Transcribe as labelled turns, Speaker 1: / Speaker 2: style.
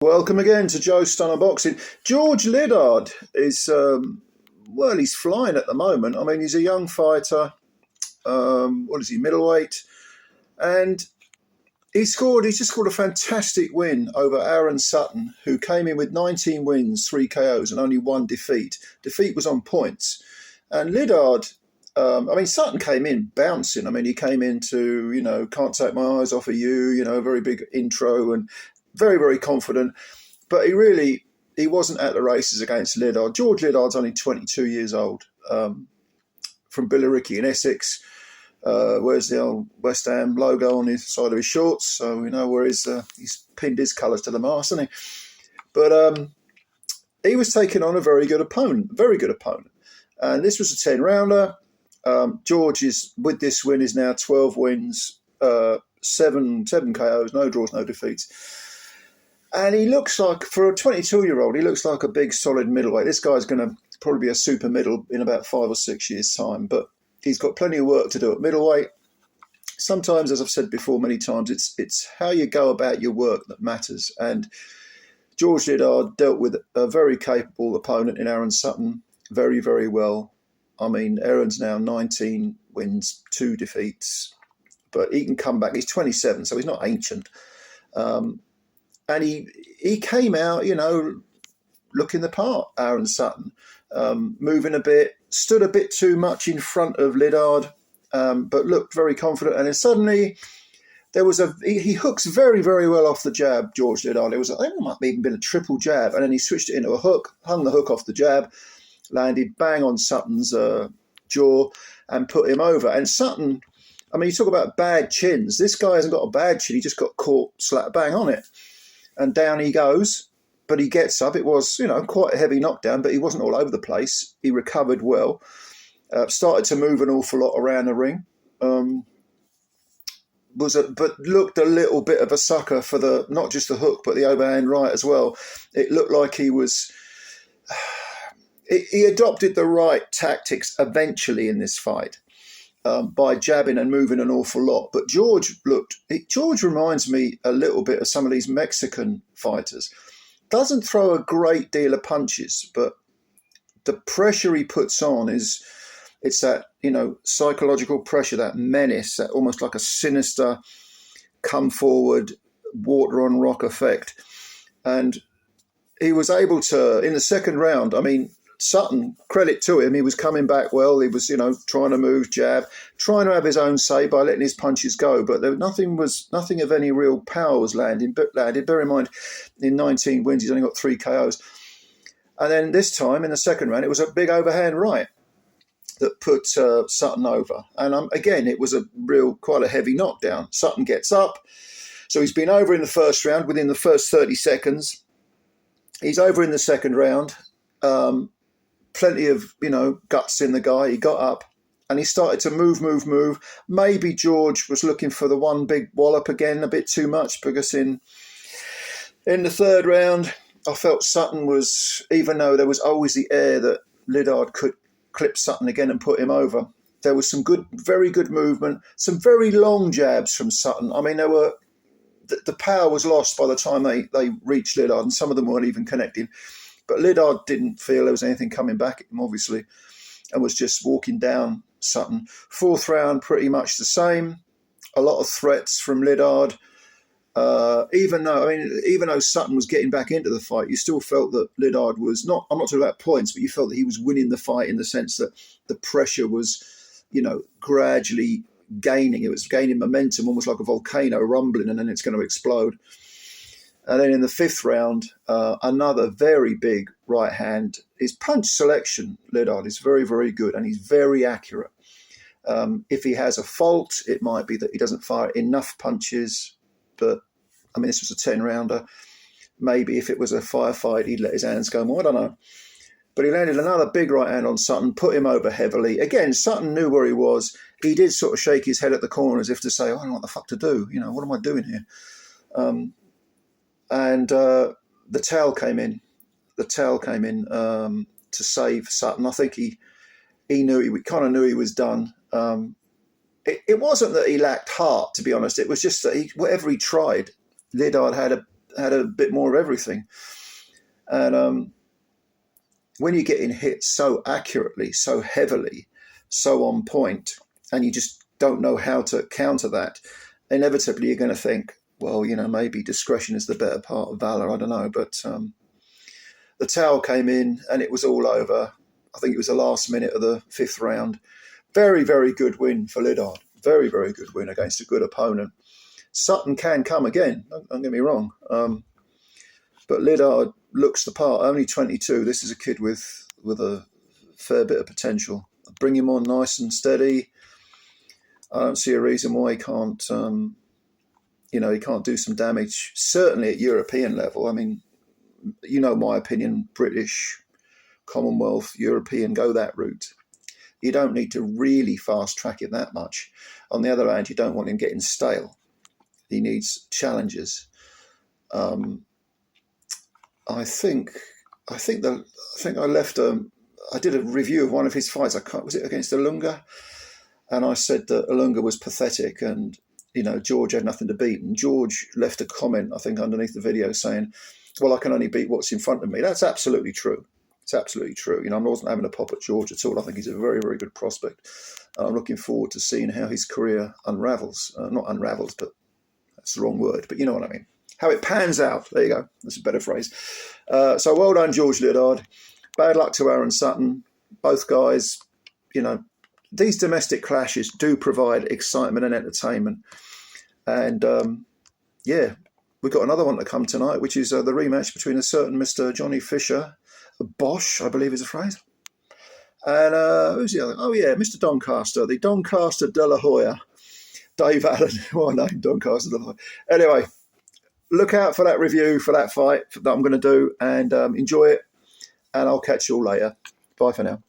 Speaker 1: Welcome again to Joe Stunner Boxing. George Liddard is, he's flying at the moment. I mean, he's a young fighter. What is he, middleweight? And he's just scored a fantastic win over AARON Sutton, who came in with 19 wins, 3 KOs, and only 1 defeat. Defeat was on points. And Liddard, Sutton came in bouncing. I mean, he came into, can't take my eyes off of you, a very big intro and very, very confident. But he wasn't at the races against Liddard. George Liddard's only 22 years old, from Billericay in Essex. Where's the old West Ham logo on the side of his shorts? So we know where he's pinned his colours to the mast, hasn't he? But he was taking on a very good opponent. And this was a 10-rounder. George with this win, is now 12 wins, 7 KOs, no draws, no defeats. And he looks like, for a 22-year-old, he looks like a big, solid middleweight. This guy's going to probably be a super middle in about 5 or 6 years' time. But he's got plenty of work to do at middleweight. Sometimes, as I've said before many times, it's how you go about your work that matters. And George Liddard dealt with a very capable opponent in AARON Sutton very, very well. I mean, AARON's now 19 wins, 2 defeats. But he can come back. He's 27, so he's not ancient. And he came out, looking the part, AARON Sutton, moving a bit, stood a bit too much in front of Liddard, but looked very confident. And then suddenly he hooks very, very well off the jab, George Liddard. I think it might have even been a triple jab. And then he switched it into a hook, hung the hook off the jab, landed bang on Sutton's jaw and put him over. And Sutton, you talk about bad chins. This guy hasn't got a bad chin. He just got caught slap bang on it. And down he goes, but he gets up. It was, quite a heavy knockdown, but he wasn't all over the place. He recovered well, started to move an awful lot around the ring. But looked a little bit of a sucker for not just the hook, but the overhand right as well. It looked like he was. He adopted the right tactics eventually in this fight. By jabbing and moving an awful lot. But George reminds me a little bit of some of these Mexican fighters. Doesn't throw a great deal of punches, but the pressure he puts on it's that, psychological pressure, that menace, that almost like a sinister come forward, water on rock effect. And he was able to, in the second round, Sutton, credit to him, he was coming back well. He was, trying to move, jab, trying to have his own say by letting his punches go. But nothing of any real power was landing. Bear in mind, in 19 wins, he's only got 3 KOs. And then this time, in the second round, it was a big overhand right that put Sutton over. And again, it was quite a heavy knockdown. Sutton gets up. So he's been over in the first round within the first 30 seconds. He's over in the second round. Plenty of, guts in the guy. He got up and he started to move. Maybe George was looking for the one big wallop again, a bit too much, because in the third round, I felt Sutton was, even though there was always the air that Liddard could clip Sutton again and put him over, there was some very good movement, some very long jabs from Sutton. The power was lost by the time they reached Liddard, and some of them weren't even connecting. But Liddard didn't feel there was anything coming back at him, obviously, and was just walking down Sutton. Fourth round, pretty much the same. A lot of threats from Liddard. Even though Sutton was getting back into the fight, you still felt that Liddard was not. I'm not talking about points, but you felt that he was winning the fight in the sense that the pressure was, gradually gaining. It was gaining momentum, almost like a volcano rumbling, and then it's going to explode. And then in the fifth round, another very big right hand. His punch selection, Liddard, is very, very good, and he's very accurate. If he has a fault, it might be that he doesn't fire enough punches. But, this was a 10-rounder. Maybe if it was a firefight, he'd let his hands go more. I don't know. But he landed another big right hand on Sutton, put him over heavily. Again, Sutton knew where he was. He did sort of shake his head at the corner as if to say, I don't know what the fuck to do. What am I doing here? And the towel came in. To save Sutton. I think he kind of knew he was done. It wasn't that he lacked heart, to be honest. It was just that whatever he tried, Liddard had a bit more of everything. And when you're getting hit so accurately, so heavily, so on point, and you just don't know how to counter that, inevitably you're going to think, well, maybe discretion is the better part of valor. I don't know. But the towel came in and it was all over. I think it was the last minute of the 5th round. Very, very good win for Liddard. Very, very good win against a good opponent. Sutton can come again, don't get me wrong. But Liddard looks the part. Only 22. This is a kid with a fair bit of potential. Bring him on nice and steady. I don't see a reason why he can't, he can't do some damage, certainly at European level. I mean, my opinion, British, Commonwealth, European, go that route. You don't need to really fast track it that much. On the other hand, you don't want him getting stale. He needs challenges. I think I left I did a review of one of his fights. Was it against Ilunga? And I said that Ilunga was pathetic and, George had nothing to beat. And George left a comment, I think, underneath the video saying, well, I can only beat what's in front of me. That's absolutely true. It's absolutely true. I wasn't having a pop at George at all. I think he's a very, very good prospect. I'm looking forward to seeing how his career unravels. Not unravels, but that's the wrong word. But you know what I mean. How it pans out. There you go. That's a better phrase. So well done, George Liddard. Bad luck to AARON Sutton. Both guys, these domestic clashes do provide excitement and entertainment. And, we've got another one to come tonight, which is the rematch between a certain Mr. Johnny Fisher, Bosch, I believe is the phrase. And who's the other? Oh, yeah, Mr. Doncaster, the Doncaster De La Hoya. Dave Allen. What a name, Doncaster De La Hoya. Anyway, look out for that review for that fight that I'm going to do and enjoy it. And I'll catch you all later. Bye for now.